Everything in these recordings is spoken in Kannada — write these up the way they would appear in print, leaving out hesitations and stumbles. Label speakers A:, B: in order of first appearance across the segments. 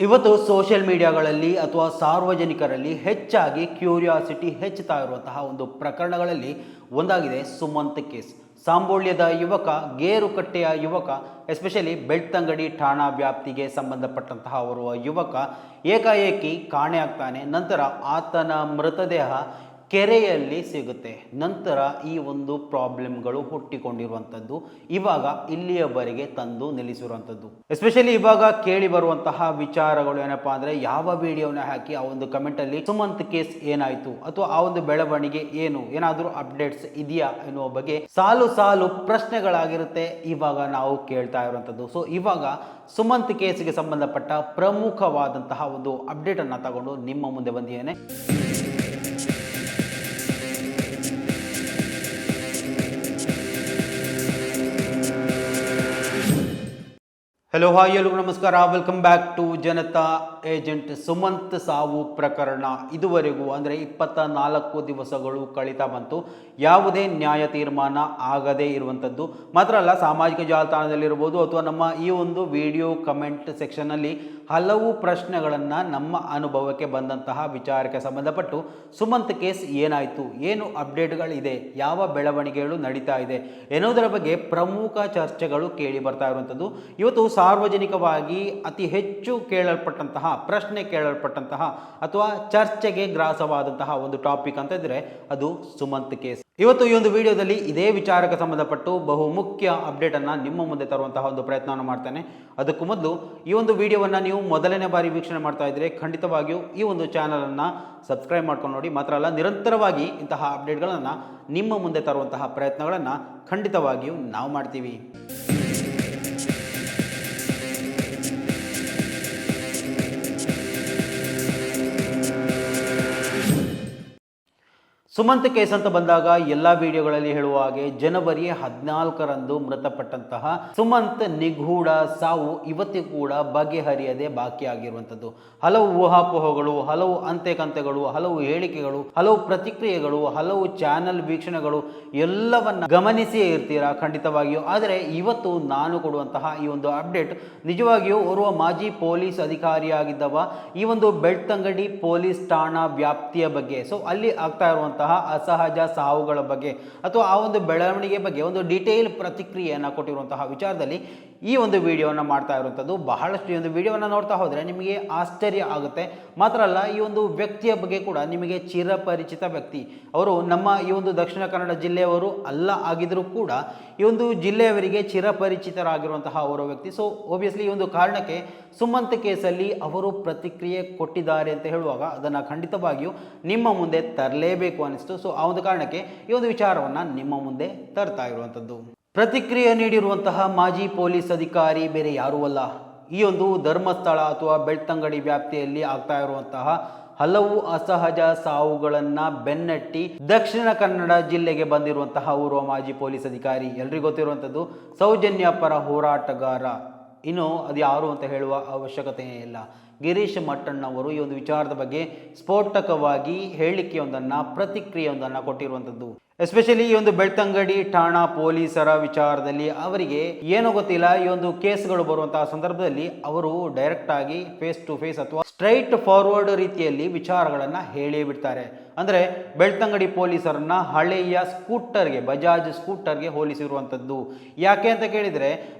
A: ಇವತ್ತು ಸೋಷಿಯಲ್ ಮೀಡಿಯಾಗಳಲ್ಲಿ ಅಥವಾ ಸಾರ್ವಜನಿಕರಲ್ಲಿ ಹೆಚ್ಚಾಗಿ ಕ್ಯೂರಿಯಾಸಿಟಿ ಹೆಚ್ಚುತ್ತಾ ಇರುವಂತಹ ಒಂದು ಪ್ರಕರಣಗಳಲ್ಲಿ ಒಂದಾಗಿದೆ ಸುಮಂತ್ ಕೇಸ್. ಸಾಂಬೋಳ್ಯದ ಯುವಕ, ಗೇರುಕಟ್ಟೆಯ ಯುವಕ, ಎಸ್ಪೆಷಲಿ ಬೆಳ್ತಂಗಡಿ ಠಾಣಾ ವ್ಯಾಪ್ತಿಗೆ ಸಂಬಂಧಪಟ್ಟಂತಹ ಓರ್ವ ಯುವಕ ಏಕಾಏಕಿ ಕಾಣೆಯಾಗ್ತಾನೆ. ನಂತರ ಆತನ ಮೃತದೇಹ ಕೆರೆಯಲ್ಲಿ ಸಿಗುತ್ತೆ. ನಂತರ ಈ ಒಂದು ಪ್ರಾಬ್ಲಮ್ಗಳು ಹುಟ್ಟಿಕೊಂಡಿರುವಂಥದ್ದು ಇವಾಗ ಇಲ್ಲಿಯವರೆಗೆ ತಂದು ನಿಲ್ಲಿಸಿರುವಂಥದ್ದು. ಎಸ್ಪೆಷಲಿ ಇವಾಗ ಕೇಳಿ ಬರುವಂತಹ ವಿಚಾರಗಳು ಏನಪ್ಪಾ ಅಂದರೆ, ಯಾವ ವಿಡಿಯೋನ ಹಾಕಿ ಆ ಒಂದು ಕಮೆಂಟಲ್ಲಿ ಸುಮಂತ್ ಕೇಸ್ ಏನಾಯಿತು ಅಥವಾ ಆ ಒಂದು ಬೆಳವಣಿಗೆ ಏನಾದರೂ ಅಪ್ಡೇಟ್ಸ್ ಇದೆಯಾ ಎನ್ನುವ ಬಗ್ಗೆ ಸಾಲು ಸಾಲು ಪ್ರಶ್ನೆಗಳಾಗಿರುತ್ತೆ ಇವಾಗ ನಾವು ಕೇಳ್ತಾ ಇರುವಂಥದ್ದು. ಸೊ ಇವಾಗ ಸುಮಂತ್ ಕೇಸ್ಗೆ ಸಂಬಂಧಪಟ್ಟ ಪ್ರಮುಖವಾದಂತಹ ಒಂದು ಅಪ್ಡೇಟನ್ನು ತಗೊಂಡು ನಿಮ್ಮ ಮುಂದೆ ಬಂದಿದ್ದೇನೆ. ಹಲೋ ಹಾಯ್ ಎಲ್ಲರಿಗೂ ನಮಸ್ಕಾರ, welcome back to Janata agent. Sumanth ಸಾವು ಪ್ರಕರಣ ಇದುವರೆಗೂ ಅಂದರೆ 24 ದಿವಸಗಳು ಕಳೀತಾ ಬಂತು. ಯಾವುದೇ ನ್ಯಾಯ ತೀರ್ಮಾನ ಆಗದೇ ಇರುವಂಥದ್ದು ಮಾತ್ರ ಅಲ್ಲ, ಸಾಮಾಜಿಕ ಜಾಲತಾಣದಲ್ಲಿರ್ಬೋದು ಅಥವಾ ನಮ್ಮ ಈ ಒಂದು ವಿಡಿಯೋ ಕಮೆಂಟ್ ಸೆಕ್ಷನ್ನಲ್ಲಿ ಹಲವು ಪ್ರಶ್ನೆಗಳನ್ನು ನಮ್ಮ ಅನುಭವಕ್ಕೆ ಬಂದಂತಹ ವಿಚಾರಕ್ಕೆ ಸಂಬಂಧಪಟ್ಟು ಸುಮಂತ್ ಕೇಸ್ ಏನಾಯಿತು, ಏನು ಅಪ್ಡೇಟ್ಗಳಿದೆ, ಯಾವ ಬೆಳವಣಿಗೆಗಳು ನಡೀತಾ ಇದೆ ಎನ್ನುವುದರ ಬಗ್ಗೆ ಪ್ರಮುಖ ಚರ್ಚೆಗಳು ಕೇಳಿ ಬರ್ತಾ ಇರುವಂಥದ್ದು. ಇವತ್ತು ಸಾರ್ವಜನಿಕವಾಗಿ ಅತಿ ಹೆಚ್ಚು ಪ್ರಶ್ನೆ ಕೇಳಲ್ಪಟ್ಟಂತಹ ಅಥವಾ ಚರ್ಚೆಗೆ ಗ್ರಾಸವಾದಂತಹ ಒಂದು ಟಾಪಿಕ್ ಅಂತ ಇದ್ರೆ ಅದು ಸುಮಂತ್ ಕೇಸ್. ಇವತ್ತು ಈ ಒಂದು ವಿಡಿಯೋದಲ್ಲಿ ಇದೇ ವಿಚಾರಕ್ಕೆ ಸಂಬಂಧಪಟ್ಟು ಬಹುಮುಖ್ಯ ಅಪ್ಡೇಟ್ ಅನ್ನ ನಿಮ್ಮ ಮುಂದೆ ತರುವಂತಹ ಒಂದು ಪ್ರಯತ್ನವನ್ನು ಮಾಡ್ತೇನೆ. ಅದಕ್ಕೂ ಮೊದಲು ಈ ಒಂದು ವಿಡಿಯೋವನ್ನು ನೀವು ಮೊದಲನೇ ಬಾರಿ ವೀಕ್ಷಣೆ ಮಾಡ್ತಾ ಇದ್ರೆ ಖಂಡಿತವಾಗಿಯೂ ಈ ಒಂದು ಚಾನಲ್ ಅನ್ನ ಸಬ್ಸ್ಕ್ರೈಬ್ ಮಾಡ್ಕೊಂಡು ನೋಡಿ. ಮಾತ್ರ ಅಲ್ಲ, ನಿರಂತರವಾಗಿ ಇಂತಹ ಅಪ್ಡೇಟ್ಗಳನ್ನು ನಿಮ್ಮ ಮುಂದೆ ತರುವಂತಹ ಪ್ರಯತ್ನಗಳನ್ನು ಖಂಡಿತವಾಗಿಯೂ ನಾವು ಮಾಡ್ತೀವಿ. ಸುಮಂತ್ ಕೇಸ್ ಅಂತ ಬಂದಾಗ ಎಲ್ಲ ವಿಡಿಯೋಗಳಲ್ಲಿ ಹೇಳುವ ಹಾಗೆ ಜನವರಿ 14ರಂದು ಮೃತಪಟ್ಟಂತಹ ಸುಮಂತ್ ನಿಗೂಢ ಸಾವು ಇವತ್ತಿಗೂ ಕೂಡ ಬಗೆಹರಿಯದೆ ಬಾಕಿಯಾಗಿರುವಂಥದ್ದು. ಹಲವು ಊಹಾಪೋಹಗಳು, ಹಲವು ಅಂತೆಕಂತೆಗಳು, ಹಲವು ಹೇಳಿಕೆಗಳು, ಹಲವು ಪ್ರತಿಕ್ರಿಯೆಗಳು, ಹಲವು ಚಾನಲ್ ವೀಕ್ಷಣೆಗಳು ಎಲ್ಲವನ್ನ ಗಮನಿಸಿಯೇ ಇರ್ತೀರಾ ಖಂಡಿತವಾಗಿಯೂ. ಆದರೆ ಇವತ್ತು ನಾನು ಕೊಡುವಂತಹ ಈ ಒಂದು ಅಪ್ಡೇಟ್ ನಿಜವಾಗಿಯೂ ಓರ್ವ ಮಾಜಿ ಪೊಲೀಸ್ ಅಧಿಕಾರಿಯಾಗಿದ್ದವ ಈ ಒಂದು ಬೆಳ್ತಂಗಡಿ ಪೊಲೀಸ್ ಠಾಣಾ ವ್ಯಾಪ್ತಿಯ ಬಗ್ಗೆ, ಸೊ ಅಲ್ಲಿ ಆಗ್ತಾ ಇರುವಂತಹ ಅಸಹಜ ಸಾವುಗಳ ಬಗ್ಗೆ ಅಥವಾ ಆ ಒಂದು ಬೆಳವಣಿಗೆ ಬಗ್ಗೆ ಒಂದು ಡೀಟೇಲ್ ಪ್ರತಿಕ್ರಿಯೆಯನ್ನು ಕೊಟ್ಟಿರುವಂತಹ ವಿಚಾರದಲ್ಲಿ ಈ ಒಂದು ವಿಡಿಯೋವನ್ನು ಮಾಡ್ತಾ ಇರುವಂಥದ್ದು. ಬಹಳಷ್ಟು ಈ ಒಂದು ವಿಡಿಯೋವನ್ನು ನೋಡ್ತಾ ಹೋದರೆ ನಿಮಗೆ ಆಶ್ಚರ್ಯ ಆಗುತ್ತೆ. ಮಾತ್ರ ಅಲ್ಲ, ಈ ಒಂದು ವ್ಯಕ್ತಿಯ ಬಗ್ಗೆ ಕೂಡ ನಿಮಗೆ ಚಿರಪರಿಚಿತ ವ್ಯಕ್ತಿ. ಅವರು ನಮ್ಮ ಈ ಒಂದು ದಕ್ಷಿಣ ಕನ್ನಡ ಜಿಲ್ಲೆಯವರು ಅಲ್ಲ ಆಗಿದ್ರೂ ಕೂಡ ಈ ಒಂದು ಜಿಲ್ಲೆಯವರಿಗೆ ಚಿರಪರಿಚಿತರಾಗಿರುವಂತಹ ಅವರ ವ್ಯಕ್ತಿ. ಸೊ ಒಬ್ವಿಯಸ್ಲಿ ಈ ಒಂದು ಕಾರಣಕ್ಕೆ ಸುಮಂತ್ ಕೇಸಲ್ಲಿ ಅವರು ಪ್ರತಿಕ್ರಿಯೆ ಕೊಟ್ಟಿದ್ದಾರೆ ಅಂತ ಹೇಳುವಾಗ ಅದನ್ನು ಖಂಡಿತವಾಗಿಯೂ ನಿಮ್ಮ ಮುಂದೆ ತರಲೇಬೇಕು ಅನಿಸ್ತು. ಸೊ ಆ ಒಂದು ಕಾರಣಕ್ಕೆ ಈ ಒಂದು ವಿಚಾರವನ್ನು ನಿಮ್ಮ ಮುಂದೆ ತರ್ತಾ ಇರುವಂಥದ್ದು. ಪ್ರತಿಕ್ರಿಯೆ ನೀಡಿರುವಂತಹ ಮಾಜಿ ಪೊಲೀಸ್ ಅಧಿಕಾರಿ ಬೇರೆ ಯಾರೂ ಅಲ್ಲ, ಈ ಒಂದು ಧರ್ಮಸ್ಥಳ ಅಥವಾ ಬೆಳ್ತಂಗಡಿ ವ್ಯಾಪ್ತಿಯಲ್ಲಿ ಆಗ್ತಾ ಇರುವಂತಹ ಹಲವು ಅಸಹಜ ಸಾವುಗಳನ್ನು ಬೆನ್ನಟ್ಟಿ ದಕ್ಷಿಣ ಕನ್ನಡ ಜಿಲ್ಲೆಗೆ ಬಂದಿರುವಂತಹ ಓರ್ವ ಮಾಜಿ ಪೊಲೀಸ್ ಅಧಿಕಾರಿ, ಎಲ್ರಿಗೂ ಗೊತ್ತಿರುವಂಥದ್ದು ಸೌಜನ್ಯ ಪರ ಹೋರಾಟಗಾರ. ಇನ್ನು ಅದು ಯಾರು ಅಂತ ಹೇಳುವ ಅವಶ್ಯಕತೆ ಇಲ್ಲ, ಗಿರೀಶ್ ಮಟ್ಟಣ್ಣವರು ಈ ಒಂದು ವಿಚಾರದ ಬಗ್ಗೆ ಸ್ಫೋಟಕವಾಗಿ ಹೇಳಿಕೆಯೊಂದನ್ನು, ಪ್ರತಿಕ್ರಿಯೆಯೊಂದನ್ನು ಕೊಟ್ಟಿರುವಂಥದ್ದು. ಎಸ್ಪೆಷಲಿ ಈ ಒಂದು ಬೆಳ್ತಂಗಡಿ ಠಾಣಾ ಪೊಲೀಸರ ವಿಚಾರದಲ್ಲಿ ಅವರಿಗೆ ಏನೋ ಗೊತ್ತಿಲ್ಲ, ಈ ಒಂದು ಕೇಸ್ಗಳು ಬರುವಂತಹ ಸಂದರ್ಭದಲ್ಲಿ ಅವರು ಡೈರೆಕ್ಟ್ ಆಗಿ ಫೇಸ್ ಟು ಫೇಸ್ ಅಥವಾ ಸ್ಟ್ರೈಟ್ ಫಾರ್ವರ್ಡ್ ರೀತಿಯಲ್ಲಿ ವಿಚಾರಗಳನ್ನು ಹೇಳಿ ಬಿಡ್ತಾರೆ. ಅಂದರೆ ಬೆಳ್ತಂಗಡಿ ಪೊಲೀಸರನ್ನ ಹಳೆಯ ಸ್ಕೂಟರ್ಗೆ, ಬಜಾಜ್ ಸ್ಕೂಟರ್ಗೆ ಹೋಲಿಸಿರುವಂಥದ್ದು. ಯಾಕೆ ಅಂತ ಕೇಳಿದರೆ,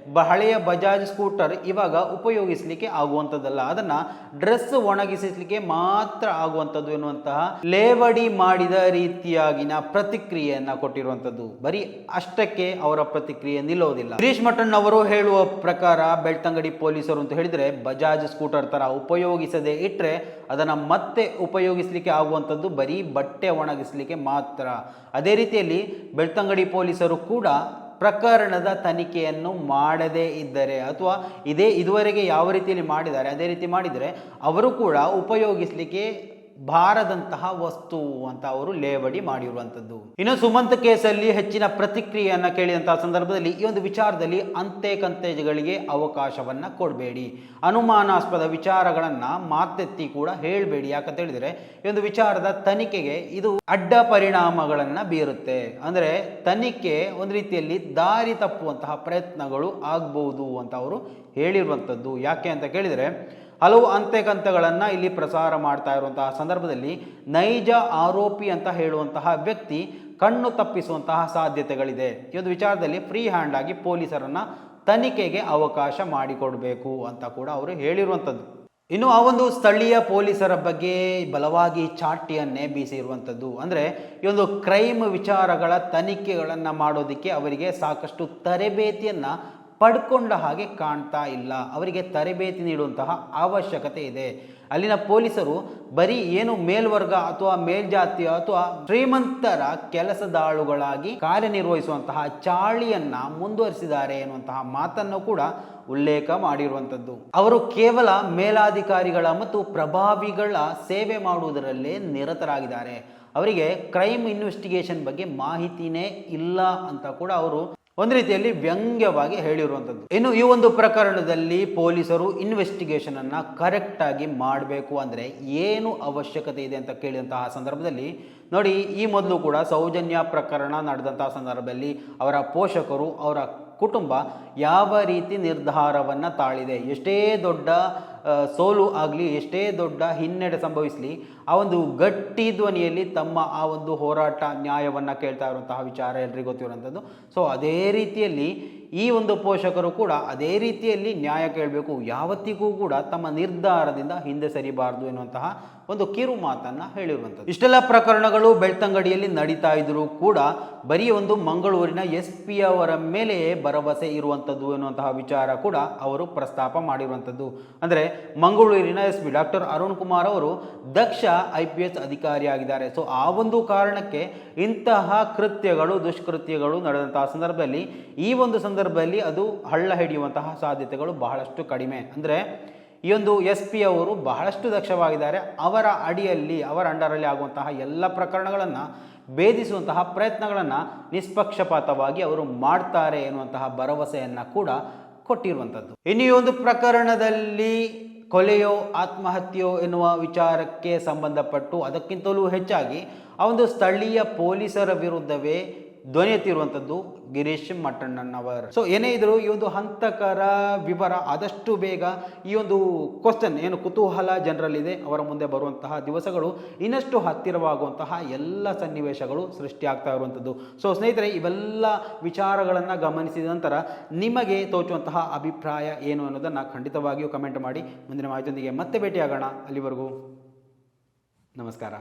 A: ಹಳೆಯ ಬಜಾಜ್ ಸ್ಕೂಟರ್ ಇವಾಗ ಉಪಯೋಗಿಸಲಿಕ್ಕೆ ಆಗುವಂಥದ್ದಲ್ಲ, ಅದನ್ನು ಡ್ರೆಸ್ ಒಣಗಿಸಲಿಕ್ಕೆ ಮಾತ್ರ ಆಗುವಂಥದ್ದು ಎನ್ನುವಂತಹ ಲೇವಡಿ ಮಾಡಿದ ರೀತಿಯಾಗಿನ ಪ್ರತಿಕ್ರಿಯೆಯನ್ನು ಕೊಟ್ಟಿರುವಂಥದ್ದು. ಬರೀ ಅಷ್ಟಕ್ಕೆ ಅವರ ಪ್ರತಿಕ್ರಿಯೆ ನಿಲ್ಲೋದಿಲ್ಲ. ಗಿರೀಶ್ ಮಠಣ್ ಅವರು ಹೇಳುವ ಪ್ರಕಾರ ಬೆಳ್ತಂಗಡಿ ಪೊಲೀಸರು ಅಂತ ಹೇಳಿದರೆ ಬಜಾಜ್ ಸ್ಕೂಟರ್ ಥರ ಉಪಯೋಗಿಸದೆ ಇಟ್ಟರೆ ಅದನ್ನು ಮತ್ತೆ ಉಪಯೋಗಿಸಲಿಕ್ಕೆ ಆಗುವಂಥದ್ದು ಬರೀ ಬಟ್ಟೆ ಒಣಗಿಸಲಿಕ್ಕೆ ಮಾತ್ರ. ಅದೇ ರೀತಿಯಲ್ಲಿ ಬೆಳ್ತಂಗಡಿ ಪೊಲೀಸರು ಕೂಡ ಪ್ರಕರಣದ ತನಿಖೆಯನ್ನು ಮಾಡದೇ ಇದ್ದರೆ ಅಥವಾ ಇದುವರೆಗೆ ಯಾವ ರೀತಿಯಲ್ಲಿ ಮಾಡಿದ್ದಾರೆ ಅದೇ ರೀತಿ ಮಾಡಿದರೆ ಅವರು ಕೂಡ ಉಪಯೋಗಿಸಲಿಕ್ಕೆ ಬಾರದಂತಹ ವಸ್ತು ಅಂತ ಅವರು ಲೇವಡಿ ಮಾಡಿರುವಂಥದ್ದು. ಇನ್ನು ಸುಮಂತ್ ಕೇಸಲ್ಲಿ ಹೆಚ್ಚಿನ ಪ್ರತಿಕ್ರಿಯೆಯನ್ನು ಕೇಳಿದಂತಹ ಸಂದರ್ಭದಲ್ಲಿ ಈ ಒಂದು ವಿಚಾರದಲ್ಲಿ ಅಂತೆಕಂತೆಗಳಿಗೆ ಅವಕಾಶವನ್ನ ಕೊಡಬೇಡಿ, ಅನುಮಾನಾಸ್ಪದ ವಿಚಾರಗಳನ್ನ ಮಾತೆತ್ತಿ ಕೂಡ ಹೇಳಬೇಡಿ. ಯಾಕಂತ ಹೇಳಿದರೆ ಈ ಒಂದು ವಿಚಾರದ ತನಿಖೆಗೆ ಇದು ಅಡ್ಡ ಪರಿಣಾಮಗಳನ್ನ ಬೀರುತ್ತೆ. ಅಂದರೆ ತನಿಖೆ ಒಂದು ರೀತಿಯಲ್ಲಿ ದಾರಿ ತಪ್ಪುವಂತಹ ಪ್ರಯತ್ನಗಳು ಆಗ್ಬಹುದು ಅಂತ ಅವರು ಹೇಳಿರುವಂಥದ್ದು. ಯಾಕೆ ಅಂತ ಕೇಳಿದರೆ ಹಲವು ಅಂತೆಕಂತೆಗಳನ್ನು ಇಲ್ಲಿ ಪ್ರಸಾರ ಮಾಡ್ತಾ ಇರುವಂತಹ ಸಂದರ್ಭದಲ್ಲಿ ನೈಜ ಆರೋಪಿ ಅಂತ ಹೇಳುವಂತಹ ವ್ಯಕ್ತಿ ಕಣ್ಣು ತಪ್ಪಿಸುವಂತಹ ಸಾಧ್ಯತೆಗಳಿದೆ. ಈ ಒಂದು ವಿಚಾರದಲ್ಲಿ ಫ್ರೀ ಹ್ಯಾಂಡ್ ಆಗಿ ಪೊಲೀಸರನ್ನ ತನಿಖೆಗೆ ಅವಕಾಶ ಮಾಡಿಕೊಡಬೇಕು ಅಂತ ಕೂಡ ಅವರು ಹೇಳಿರುವಂಥದ್ದು. ಇನ್ನು ಆ ಒಂದು ಸ್ಥಳೀಯ ಪೊಲೀಸರ ಬಗ್ಗೆ ಬಲವಾಗಿ ಚಾಟಿಯನ್ನೇ ಬೀಸಿರುವಂಥದ್ದು. ಅಂದರೆ ಈ ಒಂದು ಕ್ರೈಮ್ ವಿಚಾರಗಳ ತನಿಖೆಗಳನ್ನು ಮಾಡೋದಕ್ಕೆ ಅವರಿಗೆ ಸಾಕಷ್ಟು ತರಬೇತಿಯನ್ನು ಪಡ್ಕೊಂಡ ಹಾಗೆ ಕಾಣ್ತಾ ಇಲ್ಲ. ಅವರಿಗೆ ತರಬೇತಿ ನೀಡುವಂತಹ ಅವಶ್ಯಕತೆ ಇದೆ. ಅಲ್ಲಿನ ಪೊಲೀಸರು ಬರೀ ಏನು ಮೇಲ್ವರ್ಗ ಅಥವಾ ಮೇಲ್ಜಾತಿಯ ಅಥವಾ ಶ್ರೀಮಂತರ ಕೆಲಸದಾಳುಗಳಾಗಿ ಕಾರ್ಯನಿರ್ವಹಿಸುವಂತಹ ಚಾಳಿಯನ್ನ ಮುಂದುವರಿಸಿದ್ದಾರೆ ಎನ್ನುವಂತಹ ಮಾತನ್ನು ಕೂಡ ಉಲ್ಲೇಖ ಮಾಡಿರುವಂಥದ್ದು. ಅವರು ಕೇವಲ ಮೇಲಾಧಿಕಾರಿಗಳ ಮತ್ತು ಪ್ರಭಾವಿಗಳ ಸೇವೆ ಮಾಡುವುದರಲ್ಲೇ ನಿರತರಾಗಿದ್ದಾರೆ. ಅವರಿಗೆ ಕ್ರೈಮ್ ಇನ್ವೆಸ್ಟಿಗೇಷನ್ ಬಗ್ಗೆ ಮಾಹಿತಿನೇ ಇಲ್ಲ ಅಂತ ಕೂಡ ಅವರು ಒಂದು ರೀತಿಯಲ್ಲಿ ವ್ಯಂಗ್ಯವಾಗಿ ಹೇಳಿರುವಂಥದ್ದು. ಇನ್ನು ಈ ಒಂದು ಪ್ರಕರಣದಲ್ಲಿ ಪೊಲೀಸರು ಇನ್ವೆಸ್ಟಿಗೇಷನ್ ಅನ್ನ ಕರೆಕ್ಟ್ ಆಗಿ ಮಾಡಬೇಕು ಅಂದರೆ ಏನು ಅವಶ್ಯಕತೆ ಇದೆ ಅಂತ ಕೇಳಿದಂತಹ ಸಂದರ್ಭದಲ್ಲಿ ನೋಡಿ, ಈ ಮೊದಲು ಕೂಡ ಸೌಜನ್ಯ ಪ್ರಕರಣ ನಡೆದಂತಹ ಸಂದರ್ಭದಲ್ಲಿ ಅವರ ಪೋಷಕರು, ಅವರ ಕುಟುಂಬ ಯಾವ ರೀತಿ ನಿರ್ಧಾರವನ್ನು ತಾಳಿದೆ. ಎಷ್ಟೇ ದೊಡ್ಡ ಸೋಲು ಆಗಲಿ, ಎಷ್ಟೇ ದೊಡ್ಡ ಹಿನ್ನಡೆ ಸಂಭವಿಸಲಿ, ಆ ಒಂದು ಗಟ್ಟಿ ಧ್ವನಿಯಲ್ಲಿ ತಮ್ಮ ಆ ಒಂದು ಹೋರಾಟ ನ್ಯಾಯವನ್ನು ಕೇಳ್ತಾ ಇರುವಂತಹ ವಿಚಾರ ಎಲ್ರಿಗೂ ಗೊತ್ತಿರುವಂಥದ್ದು. ಸೊ ಅದೇ ರೀತಿಯಲ್ಲಿ ಈ ಒಂದು ಪೋಷಕರು ಕೂಡ ಅದೇ ರೀತಿಯಲ್ಲಿ ನ್ಯಾಯ ಕೇಳಬೇಕು. ಯಾವತ್ತಿಗೂ ಕೂಡ ತಮ್ಮ ನಿರ್ಧಾರದಿಂದ ಹಿಂದೆ ಸರಿಬಾರದು ಎನ್ನುವಂತಹ ಒಂದು ಕಿರು ಮಾತನ್ನು ಹೇಳಿರುವಂಥದ್ದು. ಇಷ್ಟೆಲ್ಲ ಪ್ರಕರಣಗಳು ಬೆಳ್ತಂಗಡಿಯಲ್ಲಿ ನಡೀತಾ ಇದ್ರೂ ಕೂಡ ಬರೀ ಒಂದು ಮಂಗಳೂರಿನ SP ಅವರ ಮೇಲೆ ಭರವಸೆ ಇರುವಂಥದ್ದು ಎನ್ನುವಂತಹ ವಿಚಾರ ಕೂಡ ಅವರು ಪ್ರಸ್ತಾಪ ಮಾಡಿರುವಂಥದ್ದು. ಅಂದರೆ ಮಂಗಳೂರಿನ SP ಡಾಕ್ಟರ್ ಅರುಣ್ ಕುಮಾರ್ ಅವರು ದಕ್ಷ IPS ಅಧಿಕಾರಿಯಾಗಿದ್ದಾರೆ. ಸೊ ಆ ಒಂದು ಕಾರಣಕ್ಕೆ ಇಂತಹ ಕೃತ್ಯಗಳು, ದುಷ್ಕೃತ್ಯಗಳು ನಡೆದಂತಹ ಸಂದರ್ಭದಲ್ಲಿ ಈ ಒಂದು ಸಂದರ್ಭದಲ್ಲಿ ಅದು ಹಳ್ಳ ಹಿಡಿಯುವಂತಹ ಸಾಧ್ಯತೆಗಳು ಬಹಳಷ್ಟು ಕಡಿಮೆ. ಅಂದರೆ ಈ ಒಂದು SP ಅವರು ಬಹಳಷ್ಟು ದಕ್ಷವಾಗಿದ್ದಾರೆ. ಅವರ ಅಡಿಯಲ್ಲಿ, ಅವರ ಅಂಡರಲ್ಲಿ ಆಗುವಂತಹ ಎಲ್ಲ ಪ್ರಕರಣಗಳನ್ನು ಭೇದಿಸುವಂತಹ ಪ್ರಯತ್ನಗಳನ್ನು ನಿಷ್ಪಕ್ಷಪಾತವಾಗಿ ಅವರು ಮಾಡ್ತಾರೆ ಎನ್ನುವಂತಹ ಭರವಸೆಯನ್ನು ಕೂಡ ಕೊಟ್ಟಿರುವಂಥದ್ದು. ಇನ್ನು ಈ ಒಂದು ಪ್ರಕರಣದಲ್ಲಿ ಕೊಲೆಯೋ ಆತ್ಮಹತ್ಯೆಯೋ ಎನ್ನುವ ವಿಚಾರಕ್ಕೆ ಸಂಬಂಧಪಟ್ಟು ಅದಕ್ಕಿಂತಲೂ ಹೆಚ್ಚಾಗಿ ಆ ಒಂದು ಸ್ಥಳೀಯ ಪೊಲೀಸರ ವಿರುದ್ಧವೇ ಧ್ವನಿ ಎತ್ತಿರುವಂಥದ್ದು ಗಿರೀಶ್ ಮಟ್ಟಣ್ಣನವರ್. ಸೊ ಏನೇ ಇದ್ರು ಈ ಒಂದು ಹಂತಕರ ವಿವರ ಆದಷ್ಟು ಬೇಗ ಈ ಒಂದು ಕ್ವಶನ್ ಏನು ಕುತೂಹಲ ಜನರಲ್ಲಿದೆ ಅವರ ಮುಂದೆ ಬರುವಂತಹ ದಿವಸಗಳು ಇನ್ನಷ್ಟು ಹತ್ತಿರವಾಗುವಂತಹ ಎಲ್ಲ ಸನ್ನಿವೇಶಗಳು ಸೃಷ್ಟಿಯಾಗ್ತಾ ಇರುವಂಥದ್ದು. ಸೊ ಸ್ನೇಹಿತರೆ, ಇವೆಲ್ಲ ವಿಚಾರಗಳನ್ನು ಗಮನಿಸಿದ ನಂತರ ನಿಮಗೆ ತೋಚುವಂತಹ ಅಭಿಪ್ರಾಯ ಏನು ಅನ್ನೋದನ್ನು ಖಂಡಿತವಾಗಿಯೂ ಕಮೆಂಟ್ ಮಾಡಿ. ಮುಂದಿನ ಮಾಹಿತಿಯೊಂದಿಗೆ ಮತ್ತೆ ಭೇಟಿಯಾಗೋಣ. ಅಲ್ಲಿವರೆಗೂ ನಮಸ್ಕಾರ.